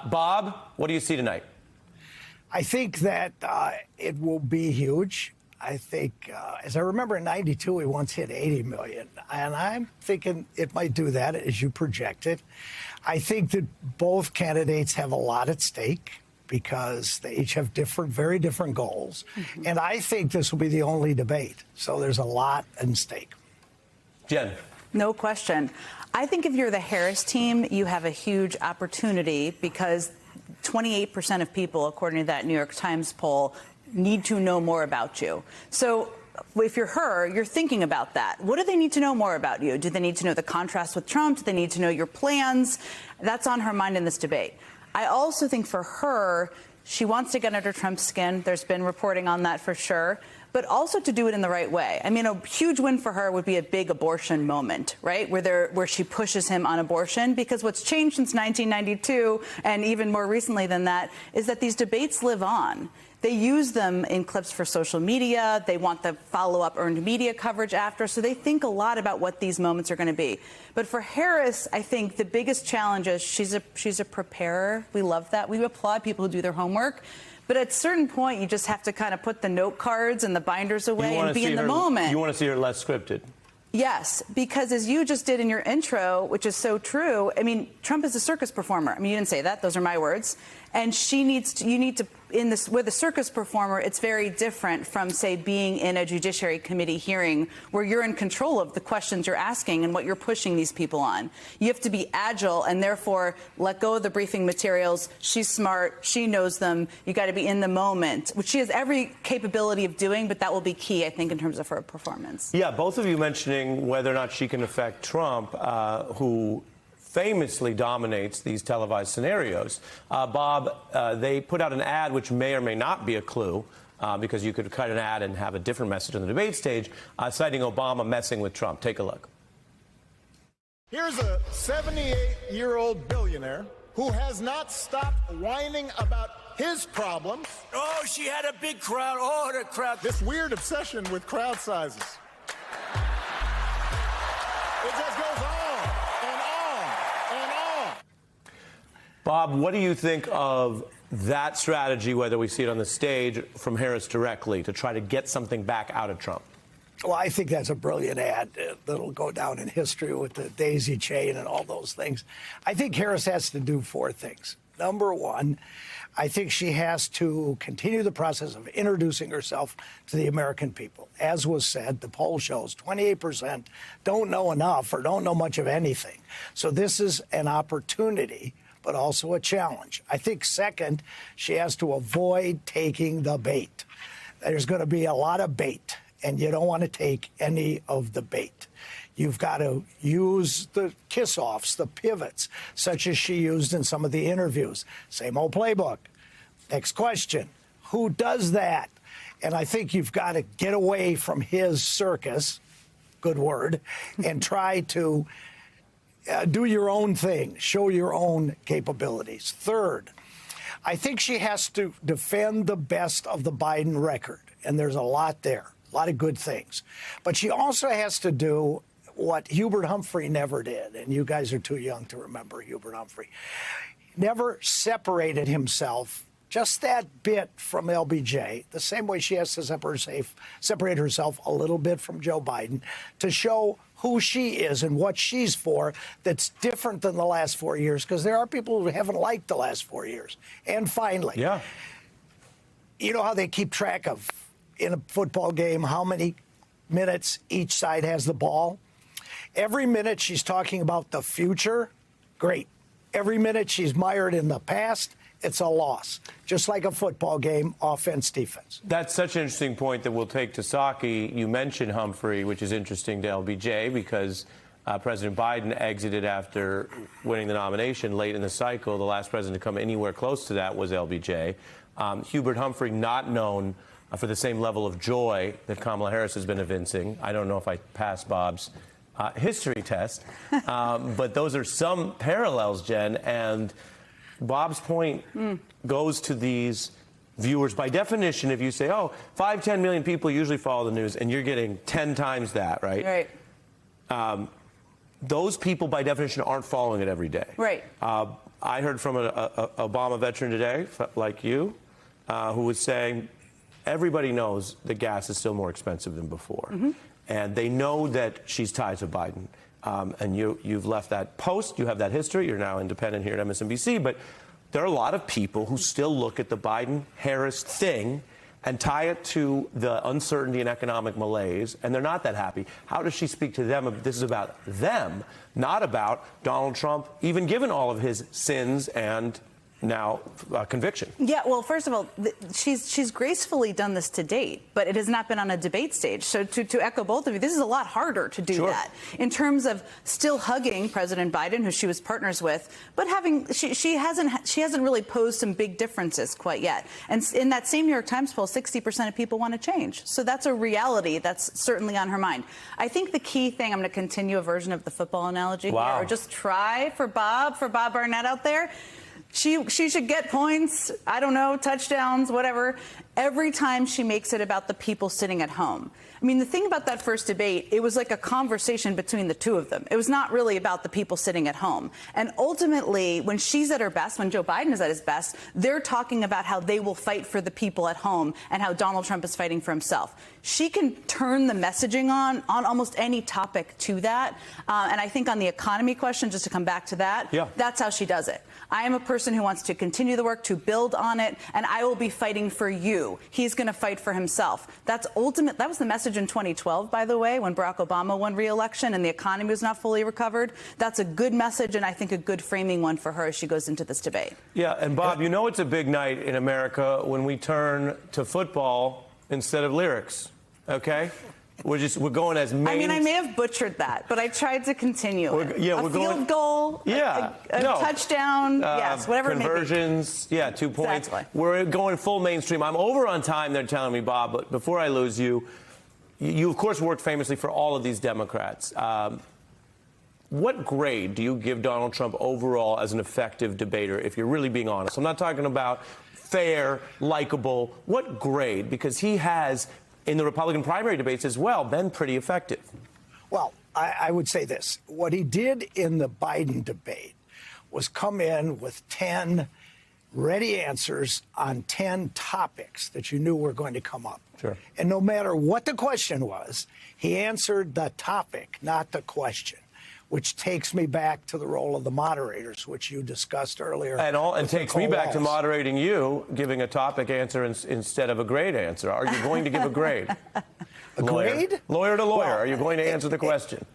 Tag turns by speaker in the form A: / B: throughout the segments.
A: Bob, what do you see tonight?
B: I think that it will be huge. I think, as I remember in '92, we once hit 80 million. And I'm thinking it might do that as you projected. I think that both candidates have a lot at stake because they each have very different goals. Mm-hmm. And I think this will be the only debate. So there's a lot at stake.
A: Jen.
C: No question. I think if you're the Harris team, you have a huge opportunity because 28% of people, according to that New York Times poll, need to know more about you. So if you're her, you're thinking about that. What do they need to know more about you? Do they need to know the contrast with Trump? Do they need to know your plans? That's on her mind in this debate. I also think for her, she wants to get under Trump's skin. There's been reporting on that for sure. But also to do it in the right way. I mean, a huge win for her would be a big abortion moment, right? Where she pushes him on abortion. Because what's changed since 1992, and even more recently than that, is that these debates live on. They use them in clips for social media. They want the follow-up earned media coverage after. So they think a lot about what these moments are going to be. But for Harris, I think the biggest challenge is she's a preparer. We love that. We applaud people who do their homework. But at a certain point, you just have to kind of put the note cards and the binders away and be in the moment.
A: You want to see her less scripted?
C: Yes, because as you just did in your intro, which is so true, I mean, Trump is a circus performer. I mean, you didn't say that. Those are my words. And you need to, with a circus performer, it's very different from, say, being in a Judiciary Committee hearing where you're in control of the questions you're asking and what you're pushing these people on. You have to be agile and therefore let go of the briefing materials. She's smart. She knows them. You got to be in the moment, which she has every capability of doing, but that will be key, I think, in terms of her performance.
A: Yeah, both of you mentioning whether or not she can affect Trump, who famously dominates these televised scenarios. Bob, they put out an ad which may or may not be a clue, because you could cut an ad and have a different message on the debate stage, citing Obama messing with Trump. Take a look.
D: Here's a 78-year-old billionaire who has not stopped whining about his problems.
E: Oh, she had a big crowd. Oh, the crowd.
D: This weird obsession with crowd sizes. It just goes on and on and on.
A: Bob, what do you think of that strategy, whether we see it on the stage from Harris directly, to try to get something back out of Trump?
B: Well, I think that's a brilliant ad that'll go down in history with the daisy chain and all those things. I think Harris has to do four things. Number one, I think she has to continue the process of introducing herself to the American people. As was said, the poll shows 28% don't know enough or don't know much of anything. So this is an opportunity, but also a challenge. I think, second, she has to avoid taking the bait. There's going to be a lot of bait, and you don't want to take any of the bait. You've got to use the kiss-offs, the pivots, such as she used in some of the interviews. Same old playbook. Next question. Who does that? And I think you've got to get away from his circus, good word, and try to do your own thing, show your own capabilities. Third, I think she has to defend the best of the Biden record, and there's a lot there, a lot of good things. But she also has to do what Hubert Humphrey never did, and you guys are too young to remember Hubert Humphrey. Never separated himself just that bit from LBJ, the same way she has to separate herself a little bit from Joe Biden to show who she is and what she's for that's different than the last 4 years, because there are people who haven't liked the last 4 years. And finally, you know how they keep track of, in a football game, how many minutes each side has the ball? Every minute she's talking about the future, great. Every minute she's mired in the past, it's a loss. Just like a football game, offense, defense.
A: That's such an interesting point that we'll take to Psaki. You mentioned Humphrey, which is interesting to LBJ because President Biden exited after winning the nomination late in the cycle. The last president to come anywhere close to that was LBJ. Hubert Humphrey, not known for the same level of joy that Kamala Harris has been evincing. I don't know if I passed Bob's history test, but those are some parallels, Jen. And Bob's point goes to these viewers. By definition, if you say, oh, 5-10 million people usually follow the news, and you're getting 10 times that, right?
C: Right.
A: Those people, by definition, aren't following it every day.
C: Right.
A: I heard from an Obama veteran today, like you, who was saying everybody knows that gas is still more expensive than before. And they know that she's tied to Biden. And you've left that post. You have that history. You're now independent here at MSNBC. But there are a lot of people who still look at the Biden-Harris thing and tie it to the uncertainty and economic malaise, and they're not that happy. How does she speak to them? This is about them, not about Donald Trump, even given all of his sins and now conviction.
C: Yeah, well, first of all, she's gracefully done this to date, but it has not been on a debate stage. So to echo both of you, this is a lot harder to do that in terms of still hugging President Biden, who she was partners with, but she hasn't really posed some big differences quite yet. And in that same New York Times poll, 60% of people want to change. So that's a reality that's certainly on her mind. I think the key thing, I'm going to continue a version of the football analogy here, or just try for Bob Barnett out there. She should get points, I don't know, touchdowns, whatever, every time she makes it about the people sitting at home. I mean, the thing about that first debate, it was like a conversation between the two of them. It was not really about the people sitting at home. And ultimately, when she's at her best, when Joe Biden is at his best, they're talking about how they will fight for the people at home and how Donald Trump is fighting for himself. She can turn the messaging on almost any topic to that. And I think on the economy question, just to come back to that, that's how she does it. I am a person who wants to continue the work, to build on it, and I will be fighting for you. He's going to fight for himself. That's ultimate. That was the message in 2012, by the way, when Barack Obama won re-election and the economy was not fully recovered. That's a good message, and I think a good framing one for her as she goes into this debate.
A: Yeah, and Bob, you know it's a big night in America when we turn to football instead of lyrics, okay? We're going as main.
C: I mean, I may have butchered that, but I tried to continue.
A: We're
C: a field goal, a touchdown, yes, whatever
A: conversions,
C: it may be.
A: 2 points.
C: Exactly.
A: We're going full mainstream. I'm over on time, they're telling me, Bob, but before I lose you, you, of course, worked famously for all of these Democrats. What grade do you give Donald Trump overall as an effective debater, if you're really being honest? I'm not talking about fair, likable. What grade? Because he has, in the Republican primary debates as well, been pretty effective.
B: Well, I would say this. What he did in the Biden debate was come in with 10 ready answers on 10 topics that you knew were going to come up.
A: Sure.
B: And no matter what the question was, he answered the topic, not the question, which takes me back to the role of the moderators, which you discussed earlier.
A: And takes me back to moderating you, giving a topic answer instead of a grade answer. Are you going to give a grade?
B: A grade?
A: Lawyer to lawyer.
B: Well,
A: are you going to answer the question?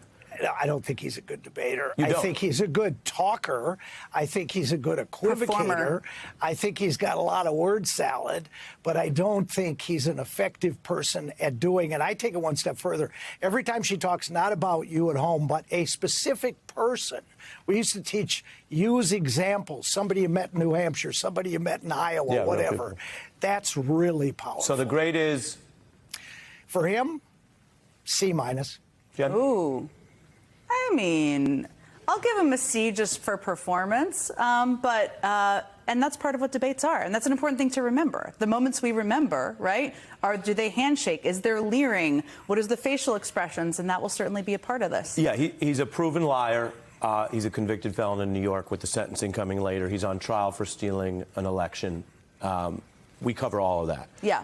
B: I don't think he's a good debater.
A: You don't?
B: I think he's a good talker. I think he's a good equivocator.
C: Performer.
B: I think he's got a lot of word salad, but I don't think he's an effective person at doing it. I take it one step further. Every time she talks not about you at home, but a specific person. We used to use examples. Somebody you met in New Hampshire, somebody you met in Iowa, whatever. That's really powerful.
A: So the grade is?
B: For him, C-.
A: Jen?
C: Ooh. I mean, I'll give him a C just for performance, and that's part of what debates are, and that's an important thing to remember. The moments we remember, right, do they handshake? Is there leering? What is the facial expressions? And that will certainly be a part of this.
A: Yeah, he's a proven liar. He's a convicted felon in New York with the sentencing coming later. He's on trial for stealing an election. We cover all of that.
C: Yeah.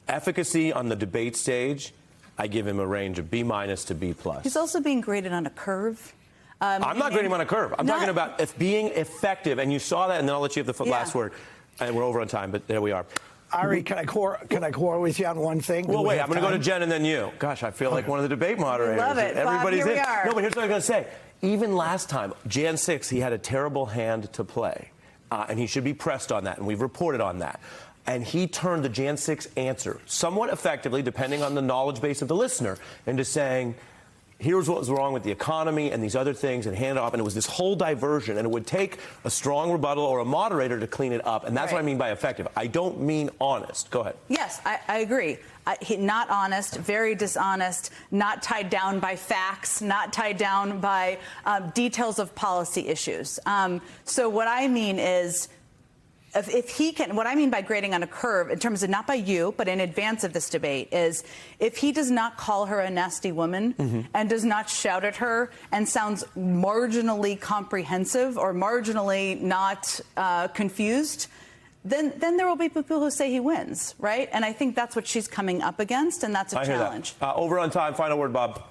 A: Efficacy on the debate stage, I give him a range of B- to B+.
C: He's also being graded on a curve.
A: I'm not grading him on a curve. I'm talking about being effective, and you saw that, and then I'll let you have the last word. And we're over on time, but there we are.
B: Ari, can I quarrel with you on one thing?
A: Well, wait, I'm going to go to Jen and then you. Gosh, I feel like one of the debate moderators.
C: Love it.
A: Everybody's
C: Bob, here we are.
A: No, but here's what I'm going to say. Even last time, Jan 6, he had a terrible hand to play, and he should be pressed on that, and we've reported on that. And he turned the Jan 6 answer somewhat effectively, depending on the knowledge base of the listener, into saying, here's what was wrong with the economy and these other things, and hand it off. And it was this whole diversion, and it would take a strong rebuttal or a moderator to clean it up. And that's what I mean by effective. I don't mean honest. Go ahead.
C: Yes, I agree. Not honest, very dishonest, not tied down by facts, not tied down by details of policy issues. So what I mean is, if he can, what I mean by grading on a curve, in terms of not by you, but in advance of this debate, is if he does not call her a nasty woman and does not shout at her and sounds marginally comprehensive or marginally not confused, then there will be people who say he wins, right? And I think that's what she's coming up against, and that's a challenge.
A: Over on time. Final word, Bob.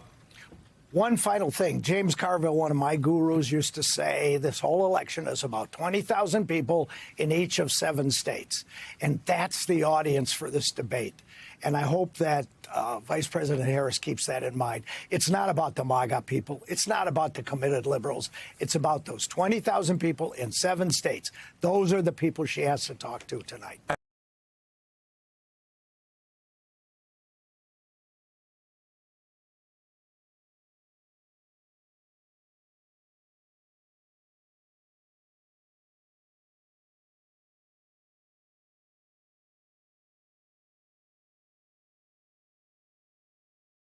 B: One final thing. James Carville, one of my gurus, used to say this whole election is about 20,000 people in each of 7 states. And that's the audience for this debate. And I hope that Vice President Harris keeps that in mind. It's not about the MAGA people. It's not about the committed liberals. It's about those 20,000 people in 7 states. Those are the people she has to talk to tonight.